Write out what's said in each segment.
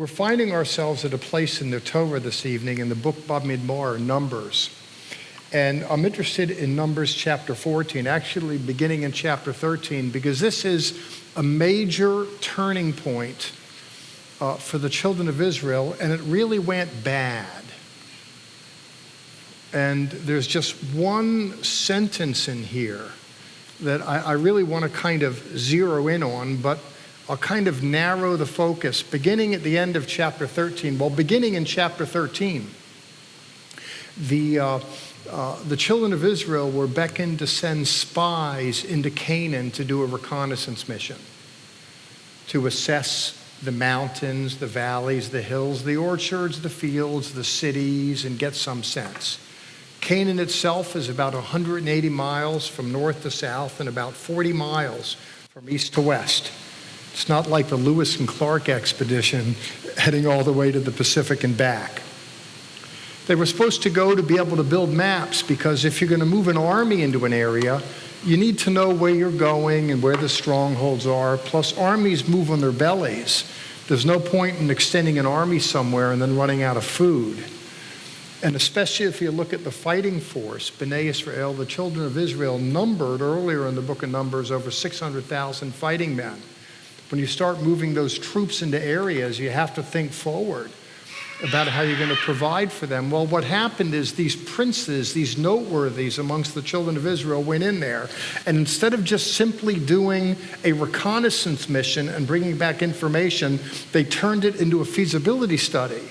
finding ourselves at a place in the Torah this evening in the book Bamidbar, Numbers. And I'm interested in Numbers chapter 14, actually beginning in chapter 13, because this is a major turning point for the children of Israel, and it really went bad. And there's just one sentence in here that I really want to kind of zero in on, but I'll kind of narrow the focus, beginning at the end of chapter 13. Well, beginning in chapter 13, the children of Israel were beckoned to send spies into Canaan to do a reconnaissance mission, to assess the mountains, the valleys, the hills, the orchards, the fields, the cities, and get some sense. Canaan itself is about 180 miles from north to south and about 40 miles from east to west. It's not like the Lewis and Clark expedition heading all the way to the Pacific and back. They were supposed to go to be able to build maps, because if you're going to move an army into an area, you need to know where you're going and where the strongholds are. Plus, armies move on their bellies. There's no point in extending an army somewhere and then running out of food. And especially if you look at the fighting force, Bnei Israel, the children of Israel, numbered earlier in the book of Numbers over 600,000 fighting men. When you start moving those troops into areas, you have to think forward about how you're going to provide for them. Well, what happened is these princes, these noteworthies amongst the children of Israel went in there, and instead of just simply doing a reconnaissance mission and bringing back information, they turned it into a feasibility study.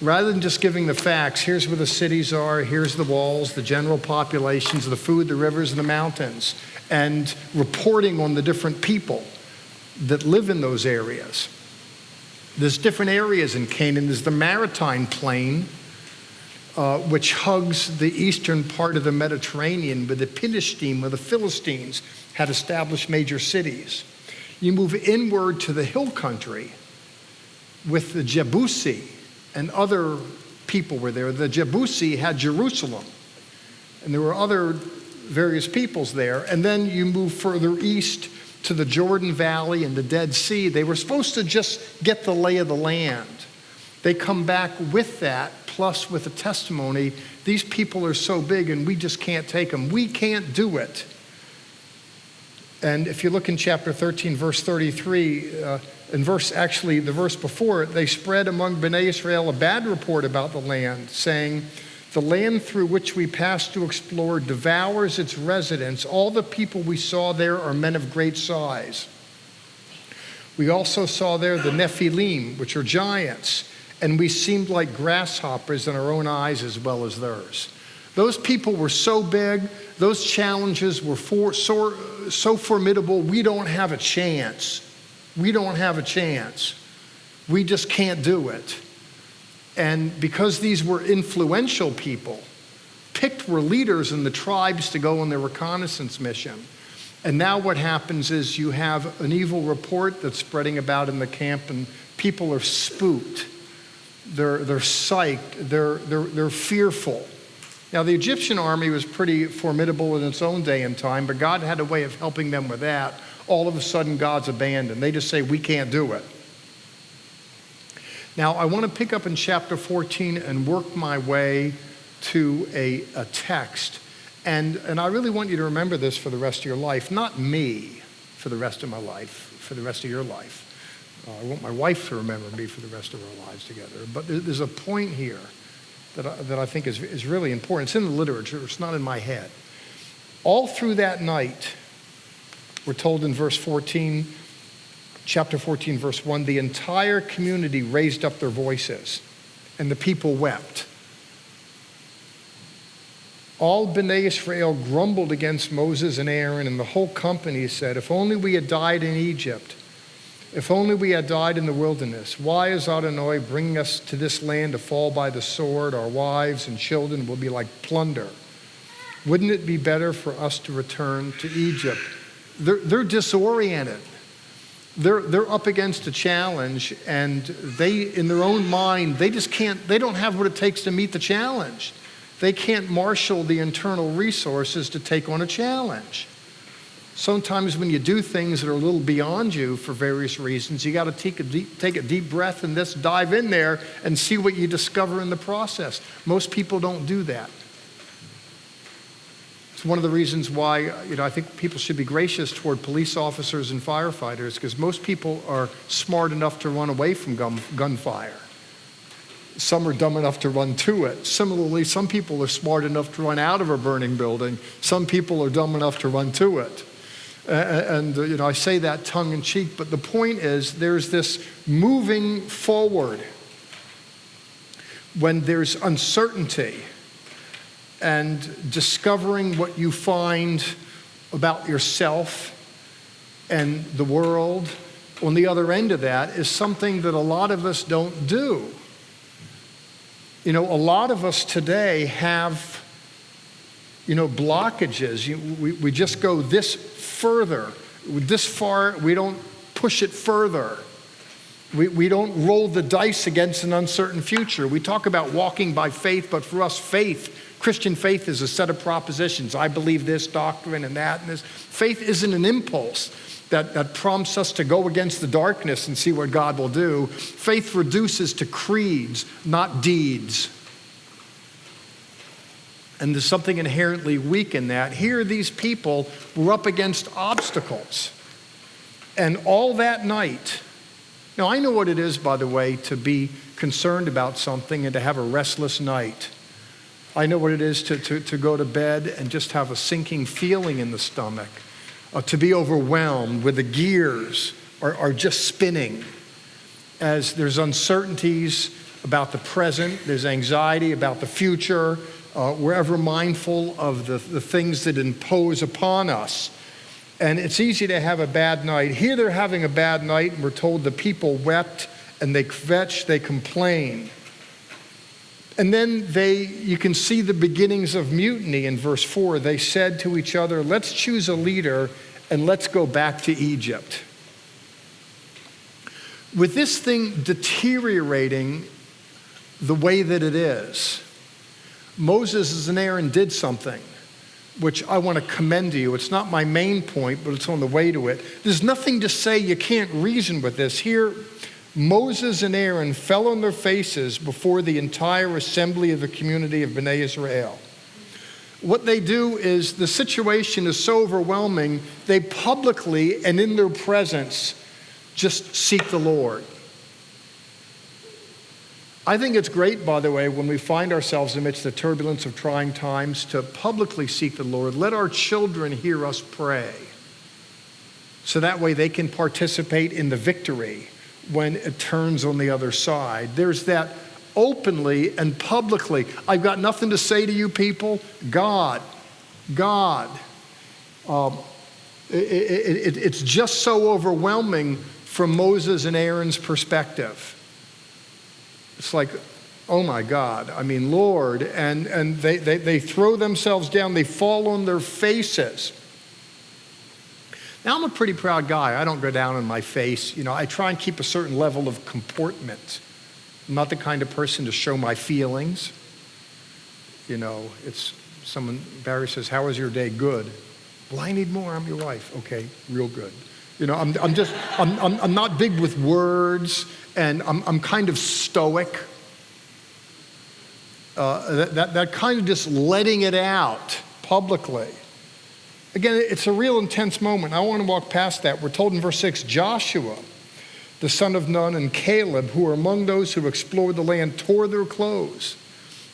Rather than just giving the facts, here's where the cities are, here's the walls, the general populations, the food, the rivers, and the mountains, and reporting on the different people that live in those areas. There's different areas in Canaan. There's the maritime plain, which hugs the eastern part of the Mediterranean, where the Philistines, where the Philistines had established major cities. You move inward to the hill country with the Jebusi, and other people were there. The Jebusi had Jerusalem, and there were other various peoples there. And then you move further east to the Jordan Valley and the Dead Sea. They were supposed to just get the lay of the land. They come back with that, plus with a testimony, these people are so big and we just can't take them. We can't do it. And if you look in chapter 13, verse 33, the verse before it, they spread among Bnei Israel a bad report about the land, saying, the land through which we passed to explore devours its residents. All the people we saw there are men of great size. We also saw there the Nephilim, which are giants, and we seemed like grasshoppers in our own eyes as well as theirs. Those people were so big, those challenges were so formidable, we don't have a chance. We don't have a chance. We just can't do it. And because these were influential people, picked were leaders in the tribes to go on their reconnaissance mission. And now what happens is you have an evil report that's spreading about in the camp, and people are spooked. They're psyched. They're fearful. Now, the Egyptian army was pretty formidable in its own day and time, but God had a way of helping them with that. All of a sudden, God's abandoned. They just say, we can't do it. Now, I want to pick up in chapter 14 and work my way to a text. And I really want you to remember this for the rest of your life. Not me for the rest of my life, for the rest of your life. I want my wife to remember me for the rest of our lives together. But there's a point here that I think is really important. It's in the literature. It's not in my head. All through that night, we're told in verse 14, chapter 14, verse 1, the entire community raised up their voices, and the people wept. All Bnei Israel grumbled against Moses and Aaron, and the whole company said, if only we had died in Egypt, if only we had died in the wilderness. Why is Adonai bringing us to this land to fall by the sword? Our wives and children will be like plunder. Wouldn't it be better for us to return to Egypt? They're disoriented. They're up against a challenge, and they, in their own mind, they don't have what it takes to meet the challenge. They can't marshal the internal resources to take on a challenge. Sometimes when you do things that are a little beyond you for various reasons, you got to take a deep breath and just dive in there and see what you discover in the process. Most people don't do that. It's one of the reasons why, I think people should be gracious toward police officers and firefighters, because most people are smart enough to run away from gunfire. Some are dumb enough to run to it. Similarly, some people are smart enough to run out of a burning building. Some people are dumb enough to run to it. And I say that tongue in cheek, but the point is there's this moving forward when there's uncertainty and discovering what you find about yourself and the world. On the other end of that is something that a lot of us don't do. A lot of us today have blockages. We just go this further. This far, we don't push it further. We don't roll the dice against an uncertain future. We talk about walking by faith, but for us, Christian faith is a set of propositions. I believe this doctrine and that and this. Faith isn't an impulse that prompts us to go against the darkness and see what God will do. Faith reduces to creeds, not deeds. And there's something inherently weak in that. Here, these people were up against obstacles. And all that night, now I know what it is, by the way, to be concerned about something and to have a restless night. I know what it is to go to bed and just have a sinking feeling in the stomach, to be overwhelmed where the gears are just spinning. As there's uncertainties about the present, there's anxiety about the future, we're ever mindful of the things that impose upon us. And it's easy to have a bad night. Here they're having a bad night, and we're told the people wept and they kvetched, they complained. And then you can see the beginnings of mutiny in verse 4. They said to each other, let's choose a leader and let's go back to Egypt. With this thing deteriorating the way that it is, Moses and Aaron did something which I want to commend to you. It's not my main point, but it's on the way to it. There's nothing to say you can't reason with this. Here, Moses and Aaron fell on their faces before the entire assembly of the community of Bnei Israel. What they do is, the situation is so overwhelming, they publicly and in their presence just seek the Lord. I think it's great, by the way, when we find ourselves amidst the turbulence of trying times, to publicly seek the Lord. Let our children hear us pray, so that way they can participate in the victory when it turns on the other side. There's that openly and publicly. I've got nothing to say to you people. God. It's just so overwhelming from Moses and Aaron's perspective. It's like, oh my God, Lord. And they throw themselves down. They fall on their faces. Now, I'm a pretty proud guy. I don't go down on my face. I try and keep a certain level of comportment. I'm not the kind of person to show my feelings. It's someone, Barry says, how was your day? Good. Well, I need more. I'm your wife. Okay, real good. I'm not big with words, and I'm kind of stoic. That kind of just letting it out publicly. Again, it's a real intense moment. I want to walk past that. We're told in verse 6, Joshua, the son of Nun, and Caleb, who were among those who explored the land, tore their clothes.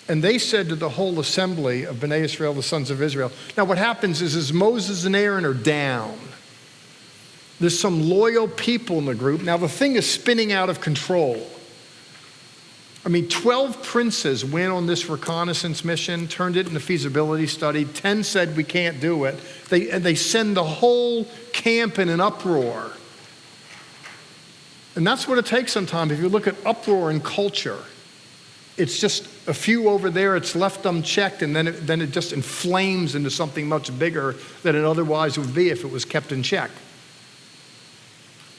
And they said to the whole assembly of Bnei Israel, the sons of Israel. Now what happens is Moses and Aaron are down. There's some loyal people in the group. Now the thing is spinning out of control. 12 princes went on this reconnaissance mission, turned it into feasibility study. 10 said we can't do it. They send the whole camp in an uproar. And that's what it takes sometimes. If you look at uproar in culture, it's just a few over there, it's left unchecked, and then it just inflames into something much bigger than it otherwise would be if it was kept in check.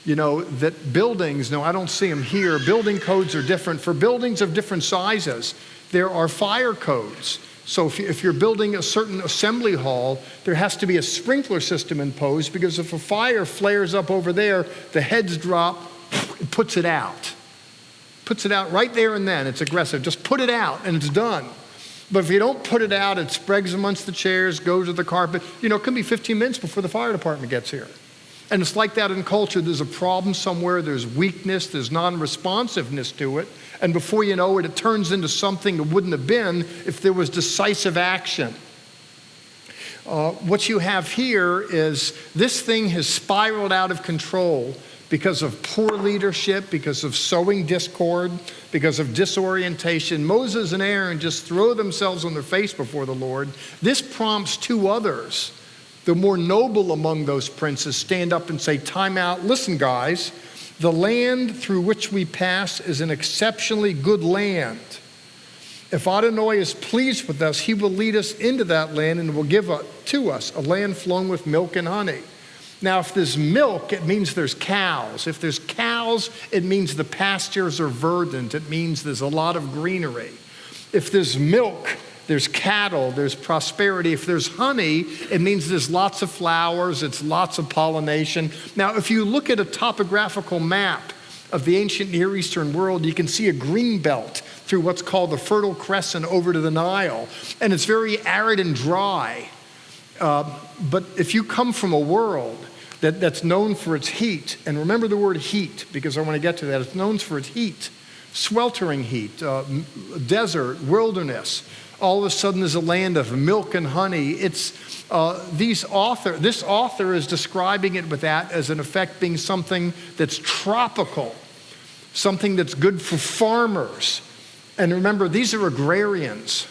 That buildings, no, I don't see them here. Building codes are different. For buildings of different sizes, there are fire codes. So if you're building a certain assembly hall, there has to be a sprinkler system imposed, because if a fire flares up over there, the heads drop, it puts it out. Puts it out right there and then. It's aggressive. Just put it out and it's done. But if you don't put it out, it spreads amongst the chairs, goes to the carpet. It can be 15 minutes before the fire department gets here. And it's like that in culture. There's a problem somewhere, there's weakness, there's non-responsiveness to it. And before you know it, it turns into something it wouldn't have been if there was decisive action. What you have here is this thing has spiraled out of control because of poor leadership, because of sowing discord, because of disorientation. Moses and Aaron just throw themselves on their face before the Lord. This prompts two others. The more noble among those princes stand up and say, time out, listen guys, the land through which we pass is an exceptionally good land. If Adonai is pleased with us, he will lead us into that land and will give to us a land flowing with milk and honey. Now, if there's milk, it means there's cows. If there's cows, it means the pastures are verdant. It means there's a lot of greenery. If there's milk, there's cattle, there's prosperity. If there's honey, it means there's lots of flowers, it's lots of pollination. Now, if you look at a topographical map of the ancient Near Eastern world, you can see a green belt through what's called the Fertile Crescent over to the Nile. And it's very arid and dry. But if you come from a world that's known for its heat, and remember the word heat, because I want to get to that, it's known for its heat, sweltering heat, desert, wilderness. All of a sudden there's a land of milk and honey. This author is describing it with that as in effect being something that's tropical, something that's good for farmers. And remember, these are agrarians.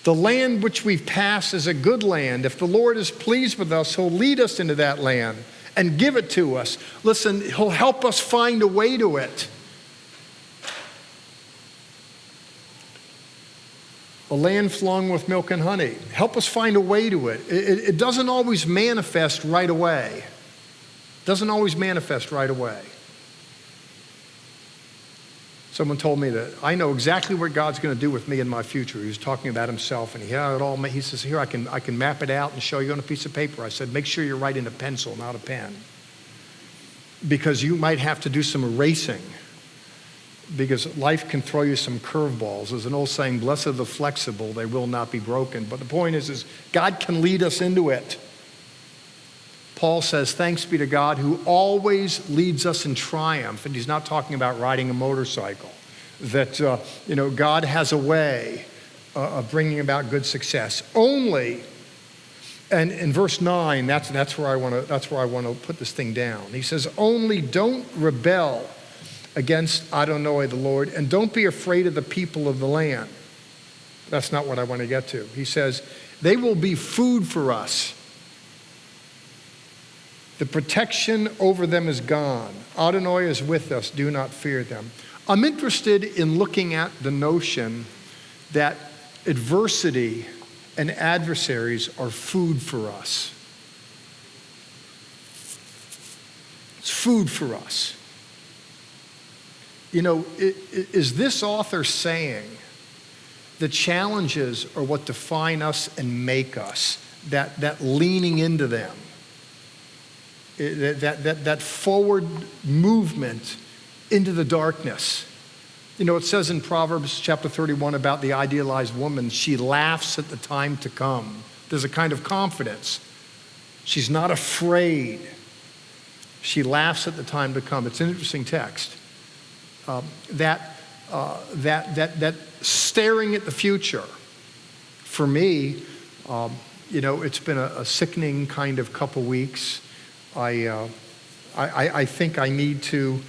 The land which we've passed is a good land. If the Lord is pleased with us, he'll lead us into that land and give it to us. Listen, he'll help us find a way to it. A land flowing with milk and honey. Help us find a way to it. It doesn't always manifest right away. Doesn't always manifest right away. Someone told me that I know exactly what God's going to do with me in my future. He was talking about himself, and he says, here, I can map it out and show you on a piece of paper. I said, make sure you're writing a pencil, not a pen. Because you might have to do some erasing. Because life can throw you some curveballs. There's an old saying, blessed are the flexible, they will not be broken. But the point is God can lead us into it. Paul says, thanks be to God who always leads us in triumph. And he's not talking about riding a motorcycle. That, God has a way of bringing about good success. Only, and in verse 9, that's where I want to put this thing down. He says, only don't rebel against Adonai the Lord, and don't be afraid of the people of the land. That's not what I want to get to. He says, they will be food for us. The protection over them is gone. Adonai is with us. Do not fear them. I'm interested in looking at the notion that adversity and adversaries are food for us. It's food for us. Is this author saying the challenges are what define us and make us, that leaning into them? That forward movement into the darkness. It says in Proverbs chapter 31 about the idealized woman, she laughs at the time to come. There's a kind of confidence. She's not afraid. She laughs at the time to come. It's an interesting text. That staring at the future, for me, it's been a sickening kind of couple weeks. I think I need to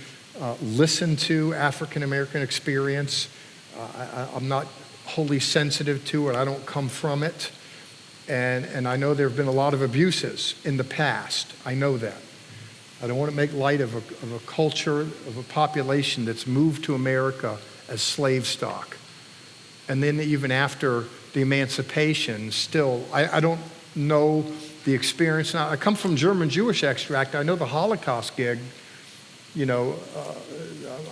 listen to African American experience. I'm not wholly sensitive to it. I don't come from it. And I know there have been a lot of abuses in the past. I know that. I don't want to make light of a culture, of a population that's moved to America as slave stock. And then even after the emancipation, still, I don't know the experience. Now, I come from German Jewish extract. I know the Holocaust gig. I'm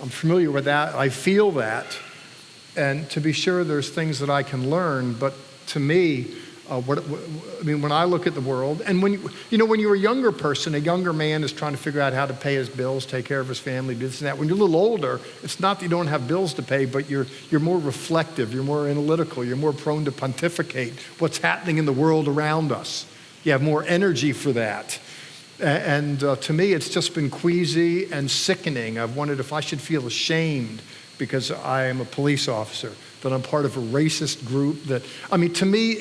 familiar with that. I feel that. And to be sure, there's things that I can learn, but to me, when I look at the world, and when you're a younger person, a younger man is trying to figure out how to pay his bills, take care of his family, do this and that. When you're a little older, it's not that you don't have bills to pay, but you're more reflective, you're more analytical, you're more prone to pontificate what's happening in the world around us. You have more energy for that. And to me, it's just been queasy and sickening. I've wondered if I should feel ashamed because I am a police officer, that I'm part of a racist group. To me,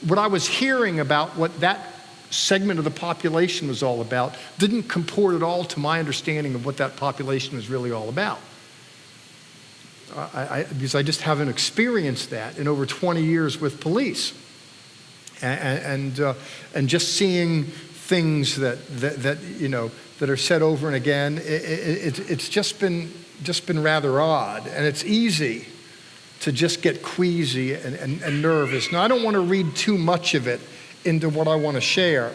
what I was hearing about what that segment of the population was all about didn't comport at all to my understanding of what that population was really all about. Because I just haven't experienced that in over 20 years with police. And just seeing things that are said over and again, it's just been rather odd, and it's easy to just get queasy and nervous. Now, I don't want to read too much of it into what I want to share.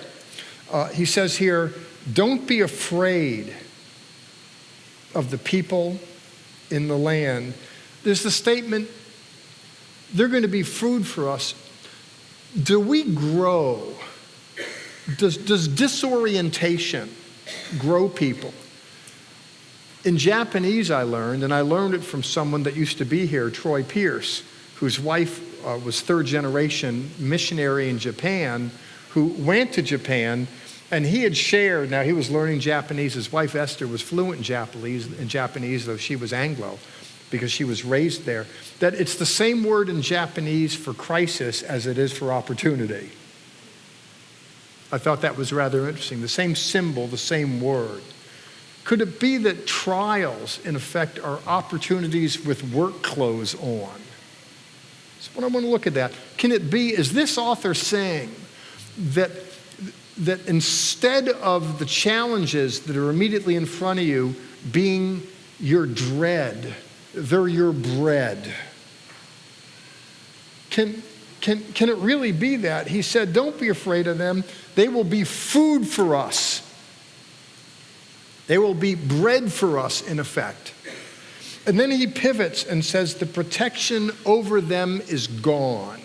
He says here, don't be afraid of the people in the land. There's the statement, they're going to be food for us. Do we grow? Does disorientation grow people? In Japanese, I learned it from someone that used to be here, Troy Pierce, whose wife was third generation missionary in Japan, who went to Japan, and he had shared, now he was learning Japanese, his wife Esther was fluent in Japanese, though she was Anglo, because she was raised there, that it's the same word in Japanese for crisis as it is for opportunity. I thought that was rather interesting. The same symbol, the same word. Could it be that trials, in effect, are opportunities with work clothes on? That's what I want to look at that. Can it be, is this author saying that instead of the challenges that are immediately in front of you being your dread, they're your bread? Can it really be that? He said, don't be afraid of them. They will be food for us. They will be bread for us, in effect. And then he pivots and says, the protection over them is gone.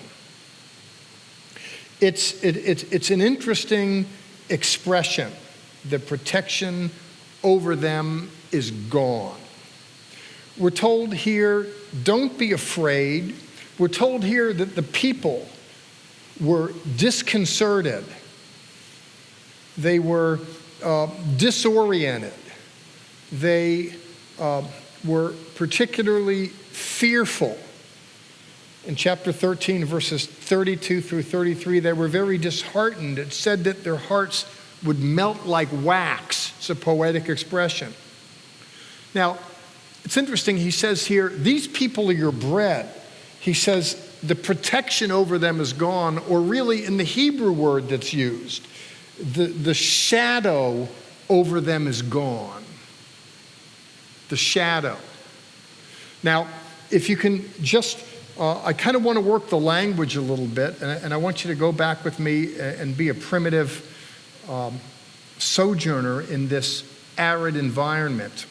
It's an interesting expression. The protection over them is gone. We're told here, don't be afraid. We're told here that the people were disconcerted. They were disoriented. They were particularly fearful. In chapter 13, verses 32 through 33, they were very disheartened. It said that their hearts would melt like wax. It's a poetic expression. Now, it's interesting, he says here, these people are your bread. He says the protection over them is gone, or really in the Hebrew word that's used, the shadow over them is gone. The shadow. Now, if you can just, I kind of want to work the language a little bit, and I want you to go back with me and be a primitive sojourner in this arid environment.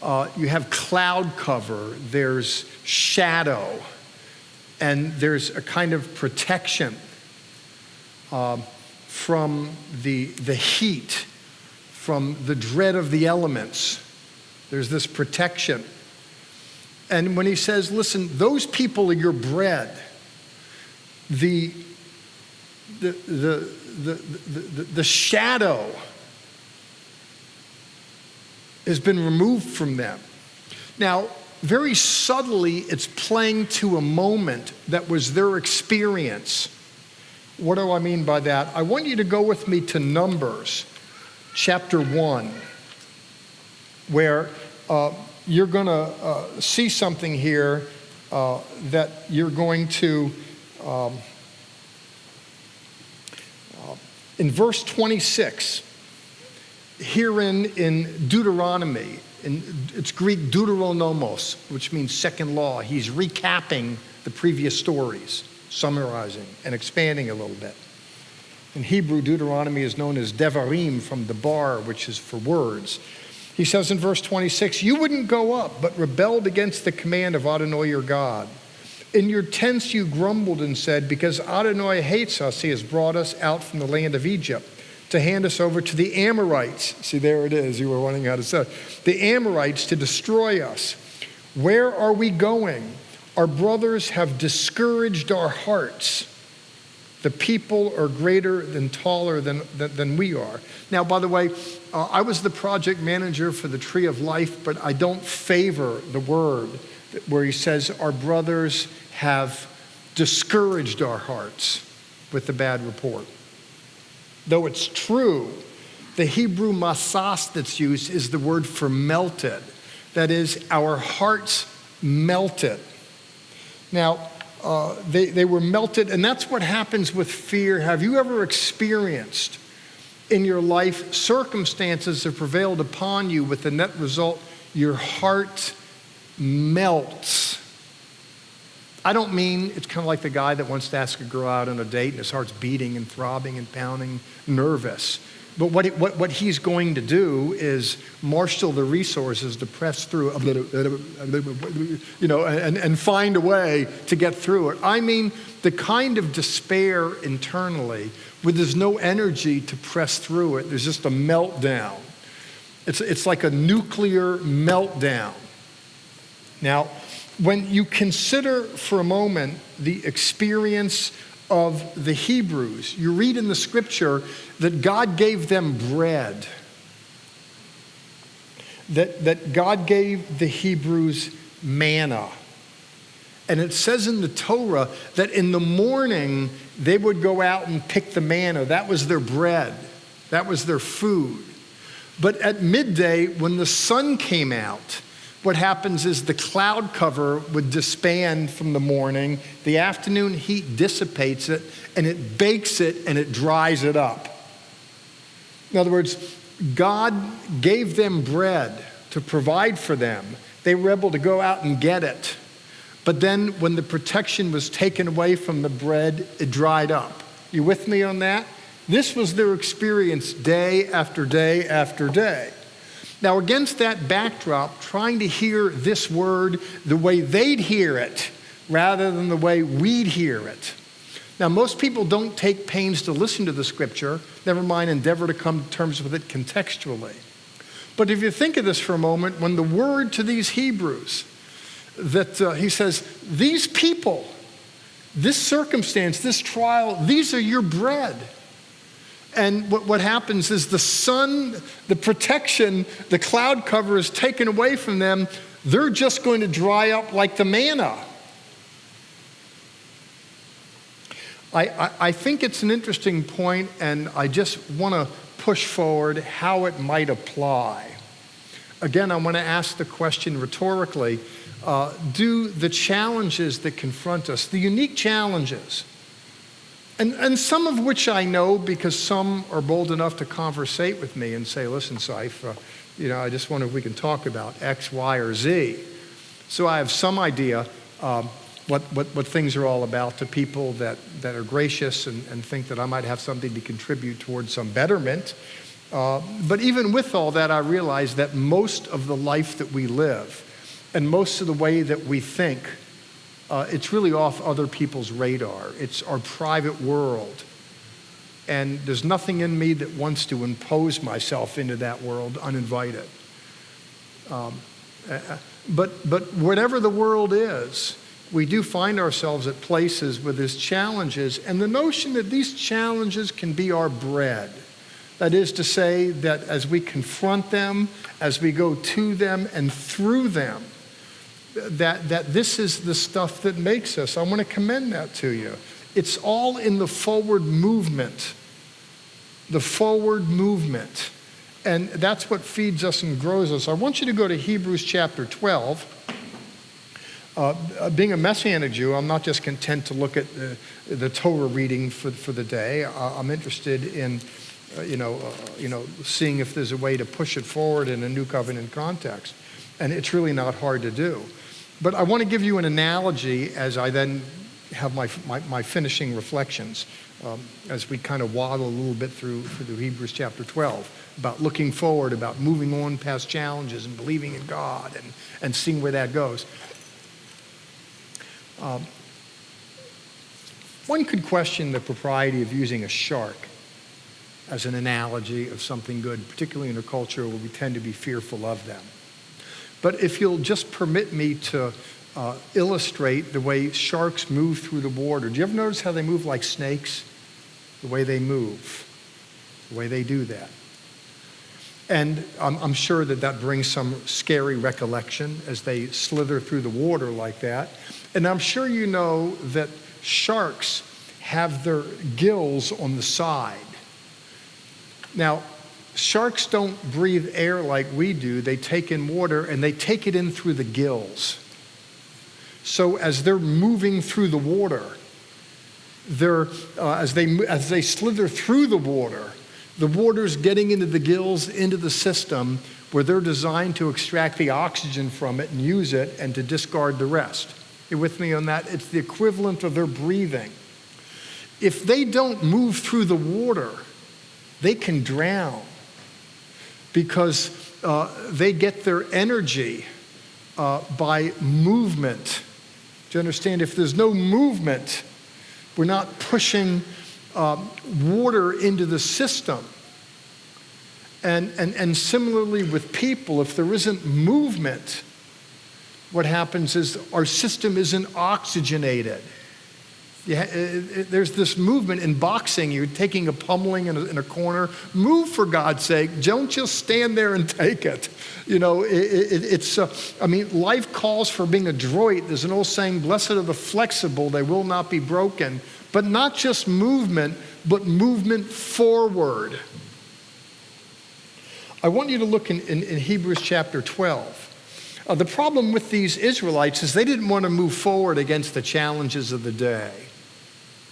You have cloud cover, there's shadow, and there's a kind of protection from the heat, from the dread of the elements. There's this protection. And when he says, listen, those people are your bread, the shadow has been removed from them. Now, very subtly, it's playing to a moment that was their experience. What do I mean by that? I want you to go with me to Numbers, chapter 1, where you're going to see something here that you're going to, in verse 26, herein in Deuteronomy, it's Greek deuteronomos, which means second law. He's recapping the previous stories, summarizing and expanding a little bit. In Hebrew, Deuteronomy is known as devarim, from debar, which is for words. He says in verse 26, you wouldn't go up, but rebelled against the command of Adonai your God. In your tents you grumbled and said, because Adonai hates us, he has brought us out from the land of Egypt to hand us over to the Amorites. See, there it is. You were wondering how to say it. The Amorites to destroy us. Where are we going? Our brothers have discouraged our hearts. The people are greater and taller than we are. Now, by the way, I was the project manager for the Tree of Life, but I don't favor the word where he says our brothers have discouraged our hearts with the bad report. Though it's true, the Hebrew masas that's used is the word for melted. That is, our hearts melted. Now, they were melted, and that's what happens with fear. Have you ever experienced in your life circumstances that prevailed upon you with the net result, your heart melts? I don't mean it's kind of like the guy that wants to ask a girl out on a date and his heart's beating and throbbing and pounding, nervous. But what he's going to do is marshal the resources to press through, and find a way to get through it. I mean the kind of despair internally where there's no energy to press through it. There's just a meltdown. It's like a nuclear meltdown. Now, when you consider for a moment the experience of the Hebrews, you read in the scripture that God gave them bread, that God gave the Hebrews manna. And it says in the Torah that in the morning they would go out and pick the manna. That was their bread. That was their food. But at midday, when the sun came out, what happens is the cloud cover would disband from the morning. The afternoon heat dissipates it, and it bakes it, and it dries it up. In other words, God gave them bread to provide for them. They were able to go out and get it. But then when the protection was taken away from the bread, it dried up. You with me on that? This was their experience day after day after day. Now, against that backdrop, trying to hear this word the way they'd hear it rather than the way we'd hear it. Now, most people don't take pains to listen to the scripture, never mind endeavor to come to terms with it contextually. But if you think of this for a moment, when the word to these Hebrews, that he says, these people, this circumstance, this trial, these are your bread. And what happens is the sun, the protection, the cloud cover is taken away from them. They're just going to dry up like the manna. I think it's an interesting point, and I just want to push forward how it might apply. Again, I want to ask the question rhetorically, do the challenges that confront us, the unique challenges, and some of which I know because some are bold enough to conversate with me and say, listen, Seif, I just wonder if we can talk about X, Y, or Z. So I have some idea what things are all about to people that are gracious and think that I might have something to contribute towards some betterment. But even with all that, I realize that most of the life that we live and most of the way that we think, it's really off other people's radar. It's our private world. And there's nothing in me that wants to impose myself into that world uninvited. But whatever the world is, we do find ourselves at places where there's challenges, and the notion that these challenges can be our bread. That is to say that as we confront them, as we go to them and through them, that this is the stuff that makes us. I want to commend that to you. It's all in the forward movement. The forward movement. And that's what feeds us and grows us. I want you to go to Hebrews chapter 12. Being a Messianic Jew, I'm not just content to look at the Torah reading for the day. I'm interested in, seeing if there's a way to push it forward in a new covenant context. And it's really not hard to do. But I want to give you an analogy as I then have my finishing reflections. as we kind of waddle a little bit through Hebrews chapter 12, about looking forward, about moving on past challenges and believing in God and seeing where that goes. One could question the propriety of using a shark as an analogy of something good, particularly in a culture where we tend to be fearful of them. But if you'll just permit me to illustrate the way sharks move through the water. Do you ever notice how they move like snakes? The way they move, the way they do that. And I'm sure that brings some scary recollection as they slither through the water like that. And I'm sure you know that sharks have their gills on the side. Now, sharks don't breathe air like we do. They take in water and they take it in through the gills. So as they're moving through the water, as they slither through the water's getting into the gills, into the system, where they're designed to extract the oxygen from it and use it and to discard the rest. You with me on that? It's the equivalent of their breathing. If they don't move through the water, they can drown because they get their energy by movement. Do you understand? If there's no movement, we're not pushing water into the system. And similarly with people, if there isn't movement, what happens is our system isn't oxygenated. There's this movement in boxing. You're taking a pummeling in a corner. Move, for God's sake. Don't just stand there and take it. You know, life calls for being adroit. There's an old saying, blessed are the flexible, they will not be broken. But not just movement, but movement forward. I want you to look in Hebrews chapter 12. The problem with these Israelites is they didn't want to move forward against the challenges of the day.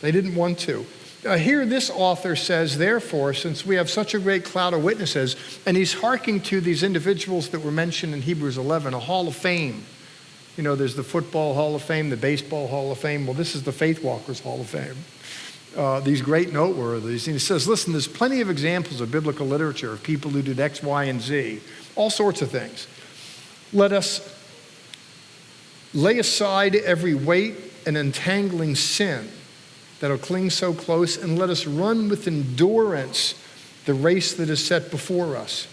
They didn't want to. Here this author says, therefore, since we have such a great cloud of witnesses, and he's hearkening to these individuals that were mentioned in Hebrews 11, a hall of fame. You know, there's the football hall of fame, the baseball hall of fame. Well, this is the faith walkers hall of fame. These great noteworthies. And he says, listen, there's plenty of examples of biblical literature of people who did X, Y, and Z, all sorts of things. Let us lay aside every weight and entangling sin that'll cling so close, and let us run with endurance the race that is set before us,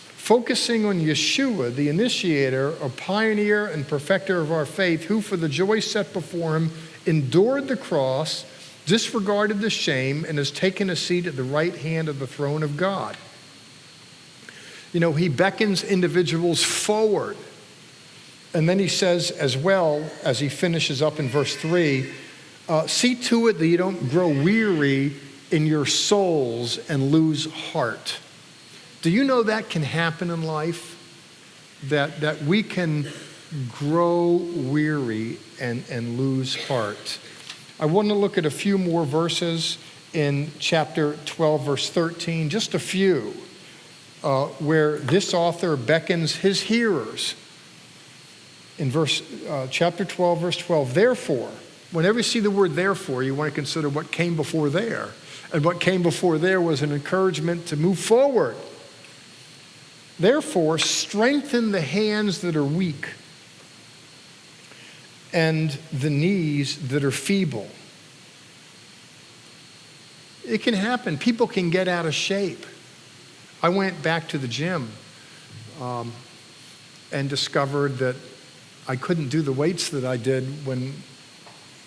focusing on Yeshua, the initiator, or pioneer and perfecter of our faith, who for the joy set before him endured the cross, disregarded the shame, and has taken a seat at the right hand of the throne of God. You know, he beckons individuals forward. And then he says as well, as he finishes up in verse 3, see to it that you don't grow weary in your souls and lose heart. Do you know that can happen in life? That we can grow weary and lose heart. I want to look at a few more verses in chapter 12, verse 13, just a few, where this author beckons his hearers. In chapter 12, verse 12, therefore, whenever you see the word therefore, you want to consider what came before there. And what came before there was an encouragement to move forward. Therefore, strengthen the hands that are weak and the knees that are feeble. It can happen. People can get out of shape. I went back to the gym and discovered that I couldn't do the weights that I did when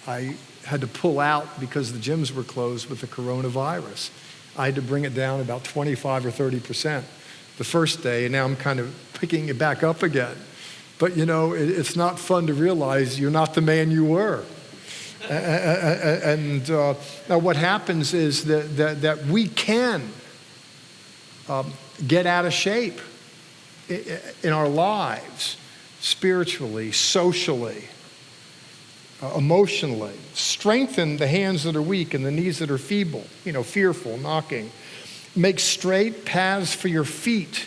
I had to pull out because the gyms were closed with the coronavirus. I had to bring it down about 25 or 30% the first day, and now I'm kind of picking it back up again. But you know, it's not fun to realize you're not the man you were. And now what happens is that we can get out of shape in our lives, spiritually, socially, emotionally. Strengthen the hands that are weak and the knees that are feeble, fearful, knocking. Make straight paths for your feet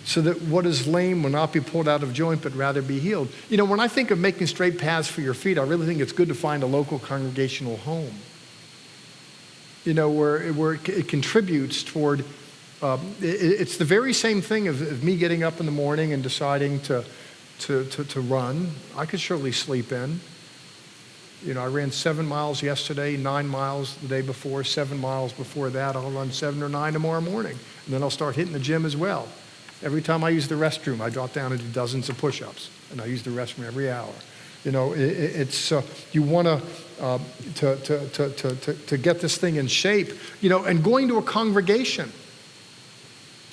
so that what is lame will not be pulled out of joint, but rather be healed. When I think of making straight paths for your feet, I really think it's good to find a local congregational home. where it contributes toward, it's the very same thing of me getting up in the morning and deciding to run. I could surely sleep in. I ran 7 miles yesterday, 9 miles the day before, 7 miles before that. I'll run 7 or 9 tomorrow morning. And then I'll start hitting the gym as well. Every time I use the restroom, I drop down and do dozens of push-ups. And I use the restroom every hour. It's you want to get this thing in shape. And going to a congregation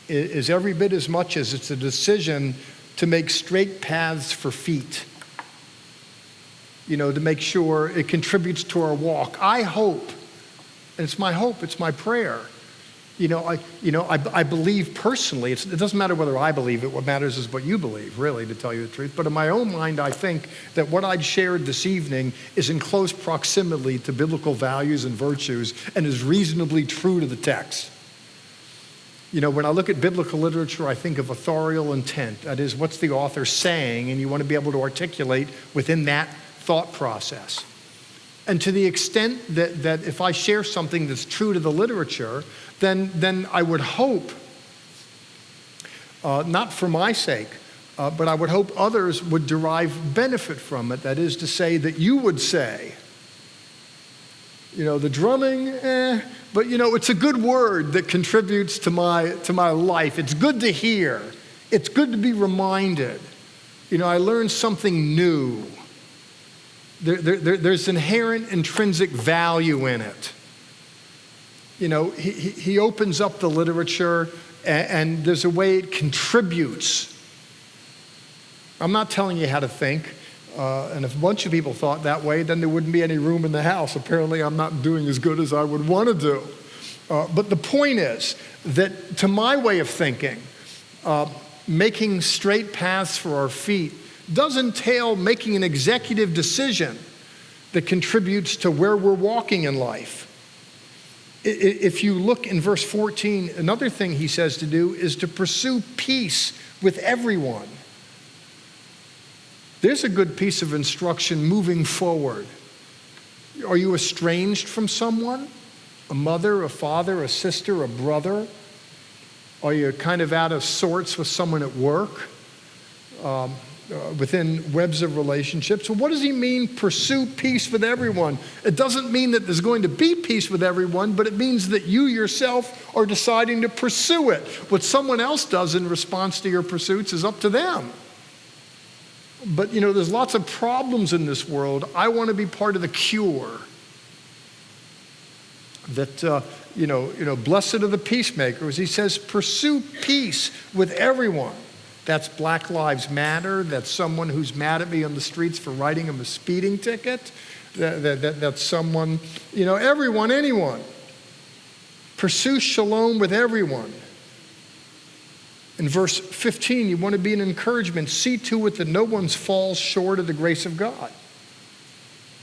is every bit as much as it's a decision to make straight paths for feet. To make sure it contributes to our walk. I hope, and it's my hope, it's my prayer. I believe personally, it doesn't matter whether I believe it, what matters is what you believe, really, to tell you the truth. But in my own mind, I think that what I'd shared this evening is in close proximity to biblical values and virtues and is reasonably true to the text. When I look at biblical literature, I think of authorial intent. That is, what's the author saying? And you want to be able to articulate within that thought process. And to the extent that if I share something that's true to the literature, then I would hope, not for my sake, but I would hope others would derive benefit from it. That is to say, that you would say, the drumming, but it's a good word that contributes to my life. It's good to hear. It's good to be reminded. I learned something new. There's inherent intrinsic value in it. He opens up the literature and there's a way it contributes. I'm not telling you how to think. And if a bunch of people thought that way, then there wouldn't be any room in the house. Apparently, I'm not doing as good as I would want to do. But the point is that to my way of thinking, making straight paths for our feet does entail making an executive decision that contributes to where we're walking in life. If you look in verse 14, another thing he says to do is to pursue peace with everyone. There's a good piece of instruction moving forward. Are you estranged from someone? A mother, a father, a sister, a brother? Are you kind of out of sorts with someone at work? Within webs of relationships. So what does he mean, pursue peace with everyone? It doesn't mean that there's going to be peace with everyone, but it means that you yourself are deciding to pursue it. What someone else does in response to your pursuits is up to them. But there's lots of problems in this world. I want to be part of the cure. That, blessed are the peacemakers. He says, pursue peace with everyone. That's Black Lives Matter. That's someone who's mad at me on the streets for writing him a speeding ticket. That's someone, everyone, anyone. Pursue shalom with everyone. In verse 15, you want to be an encouragement. See to it that no one falls short of the grace of God.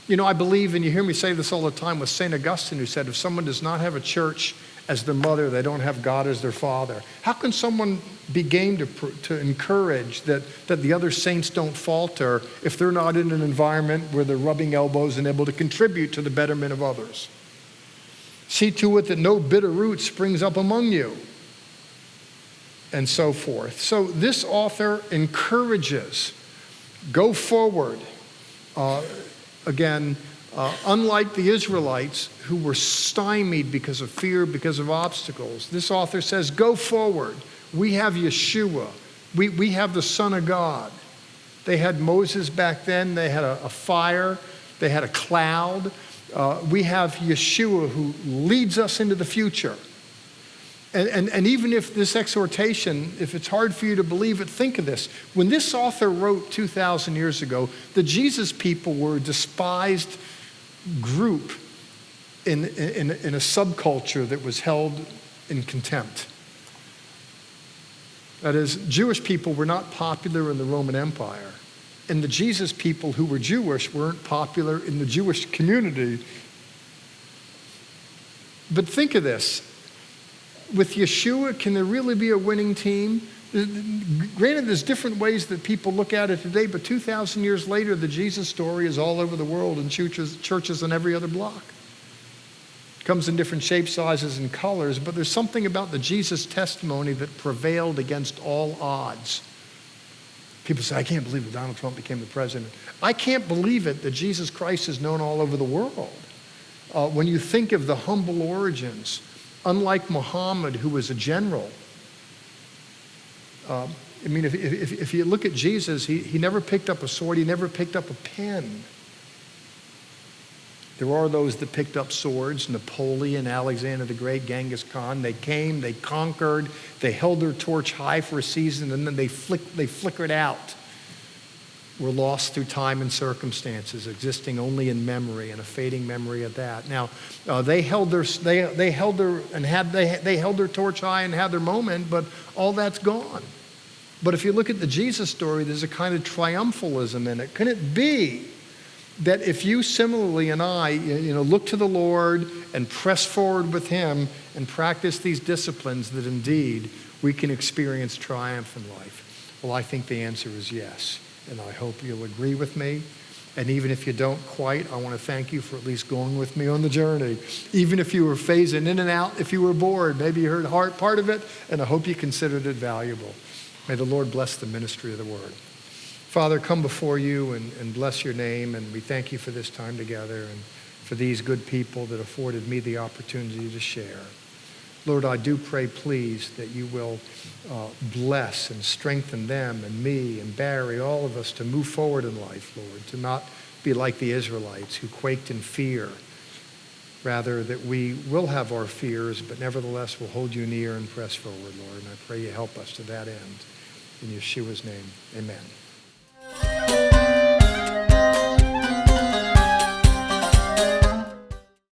I believe, and you hear me say this all the time, with St. Augustine, who said, if someone does not have a church as their mother, they don't have God as their father. How can someone be game to encourage that the other saints don't falter if they're not in an environment where they're rubbing elbows and able to contribute to the betterment of others? See to it that no bitter root springs up among you, and so forth. So this author encourages, go forward. Unlike the Israelites who were stymied because of fear, because of obstacles, this author says, go forward. We have Yeshua. We have the Son of God. They had Moses back then. They had a fire. They had a cloud. We have Yeshua who leads us into the future. And even if this exhortation, if it's hard for you to believe it, think of this. When this author wrote 2,000 years ago, the Jesus people were a despised group in a subculture that was held in contempt. That is, Jewish people were not popular in the Roman Empire. And the Jesus people who were Jewish weren't popular in the Jewish community. But think of this. With Yeshua, can there really be a winning team? Granted, there's different ways that people look at it today, but 2,000 years later, the Jesus story is all over the world in churches on every other block. It comes in different shapes, sizes, and colors, but there's something about the Jesus testimony that prevailed against all odds. People say, I can't believe that Donald Trump became the president. I can't believe it that Jesus Christ is known all over the world. When you think of the humble origins, unlike Muhammad, who was a general, if you look at Jesus, he never picked up a sword, he never picked up a pen. There are those that picked up swords, Napoleon, Alexander the Great, Genghis Khan. They came, they conquered, they held their torch high for a season, and then they flickered out. Were lost through time and circumstances, existing only in memory, and a fading memory of that. Now, they held their torch high and had their moment, but all that's gone. But if you look at the Jesus story, there's a kind of triumphalism in it. Can it be that if you similarly and I, look to the Lord and press forward with Him and practice these disciplines, that indeed we can experience triumph in life? Well, I think the answer is yes, and I hope you'll agree with me. And even if you don't quite, I want to thank you for at least going with me on the journey. Even if you were phasing in and out, if you were bored, maybe you heard part of it, and I hope you considered it valuable. May the Lord bless the ministry of the word. Father, come before you and bless your name, and we thank you for this time together and for these good people that afforded me the opportunity to share. Lord, I do pray, please, that you will bless and strengthen them and me and Barry, all of us, to move forward in life, Lord, to not be like the Israelites who quaked in fear. Rather, that we will have our fears, but nevertheless will hold you near and press forward, Lord. And I pray you help us to that end. In Yeshua's name, amen.